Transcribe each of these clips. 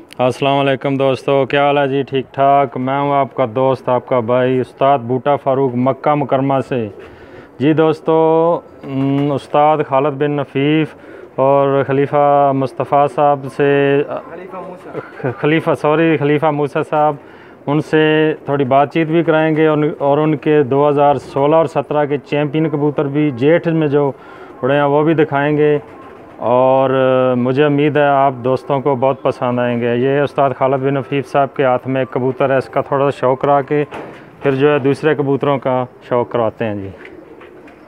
अस्सलाम वालेकुम दोस्तों, क्या हाल है जी? ठीक ठाक। मैं हूं आपका दोस्त, आपका भाई उस्ताद बूटा फ़ारूक, मक्का मुकरमा से। जी दोस्तों, उस्ताद खालिद बिन नफ़ीफ़ और खलीफा मुस्तफ़ा साहब से खलीफा मूसा साहब, उनसे थोड़ी बातचीत भी कराएंगे और उनके 2016 और 17 के चैम्पियन कबूतर भी जेठ में जो उड़े हैं वो भी दिखाएंगे। और मुझे उम्मीद है आप दोस्तों को बहुत पसंद आएंगे। ये उस्ताद खालिद बिन नफ़ीफ़ साहब के हाथ में एक कबूतर है, इसका थोड़ा सा शौक़ करा के फिर जो है दूसरे कबूतरों का शौक़ करवाते हैं जी।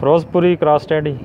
फ़िरोज़पुरी क्रॉस टेडी।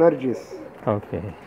नरजिस ओके।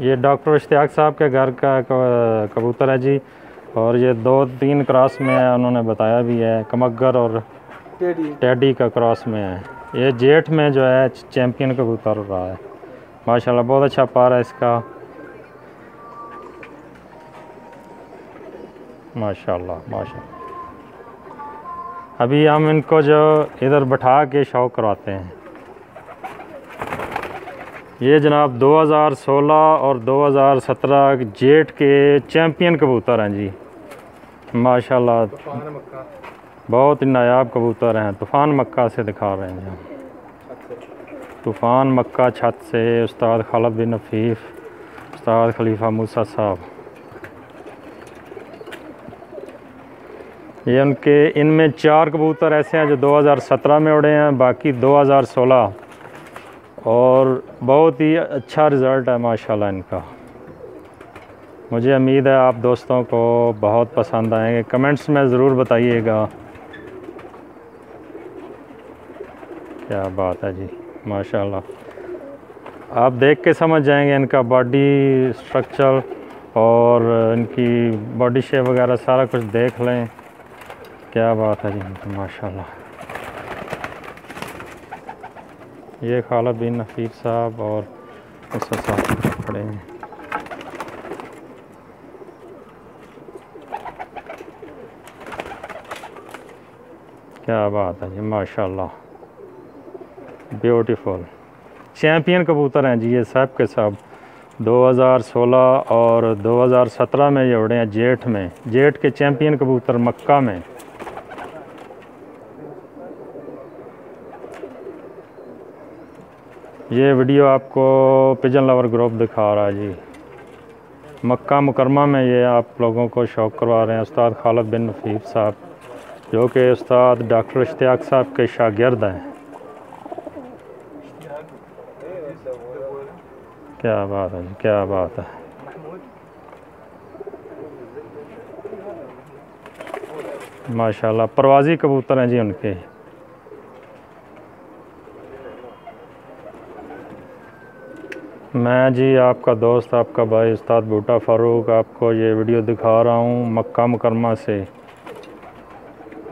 ये डॉक्टर इश्तियाक साहब के घर का कबूतर है जी, और ये 2-3 क्रॉस में है, उन्होंने बताया भी है। कमगर और टेडी का क्रॉस में है। ये जेठ में जो है चैम्पियन कबूतर हो रहा है माशाल्लाह, बहुत अच्छा पार है इसका माशाल्लाह माशाल्लाह। अभी हम इनको जो इधर बैठा के शौक़ करवाते हैं। ये जनाब 2016 और 2017 जेठ के चैम्पियन कबूतर हैं जी माशाल्लाह, बहुत ही नायाब कबूतर हैं। तूफ़ान मक्का से दिखा रहे हैं जी, तूफ़ान मक्का छत से उस्ताद खालिद बिन नफ़ीफ़, उस्ताद खलीफा मूसा साहब। ये उनके इनमें 4 कबूतर ऐसे हैं जो 2017 में उड़े हैं, बाकी 2016, और बहुत ही अच्छा रिज़ल्ट है माशाल्लाह इनका। मुझे उम्मीद है आप दोस्तों को बहुत पसंद आएंगे। कमेंट्स में ज़रूर बताइएगा। क्या बात है जी माशाल्लाह, आप देख के समझ जाएंगे इनका बॉडी स्ट्रक्चर और इनकी बॉडी शेप वगैरह सारा कुछ देख लें। क्या बात है जी माशाल्लाह। ये खालिद बिन नफ़ीफ़ साहब और मूसा साहब खड़े हैं। क्या बात है जी माशाल्लाह, ब्यूटीफुल चैम्पियन कबूतर हैं जी ये सब के सब। 2016 और 2017 में ये उड़े हैं जेठ में, जेठ के चैम्पियन कबूतर मक्का में। ये वीडियो आपको पिजन लवर ग्रुप दिखा रहा है जी, मक्का मुकरमा में ये आप लोगों को शौक़ करवा रहे हैं उस्ताद खालिद बिन नफ़ीफ़ साहब, जो कि उस्ताद डॉक्टर इश्तियाक साहब के शागिर्द हैं। क्या बात है जी, क्या बात है। माशाल्लाह परवाज़ी कबूतर हैं जी उनके। मैं जी आपका दोस्त, आपका भाई उस्ताद बूटा फ़ारूक आपको ये वीडियो दिखा रहा हूँ मक्का मुकरमा से।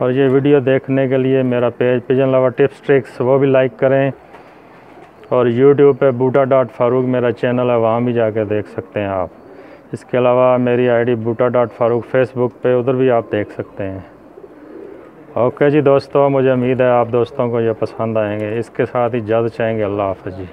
और ये वीडियो देखने के लिए मेरा page pigeon lover tips tricks वो भी लाइक करें, और यूट्यूब पे बूटा.फ़ारूक मेरा चैनल है, वहाँ भी जाके देख सकते हैं आप। इसके अलावा मेरी आईडी बूटा.फ़ारूक फेसबुक पे, उधर भी आप देख सकते हैं। ओके जी दोस्तों, मुझे उम्मीद है आप दोस्तों को ये पसंद आएंगे। इसके साथ ही इजाज़त चाहेंगे। अल्लाह हाफ़िज़ जी।